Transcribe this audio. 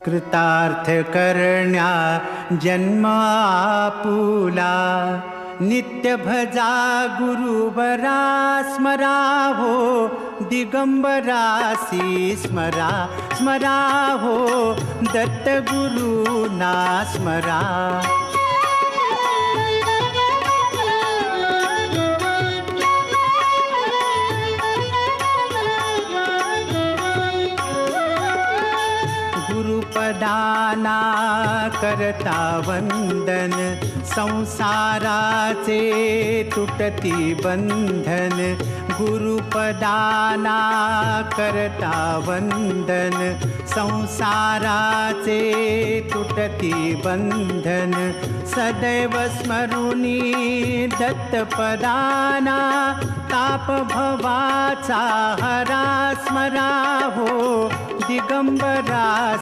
कृतार्थ करण्या जन्म आपुला, नित्य भजा गुरुबरा स्मरा हो, दिगंबरासी स्मरा स्मरा हो, दत्त गुरुना स्मरा. गुरुपदाना करता वंदन, संसाराचे तुटती बंधन. गुरुपदाना करता वंदन, संसाराचे तुटती बंधन. सदैव स्मरुनी दत्तपदाना, ताप भवाचा हरा स्मरा हो, दिगंबरा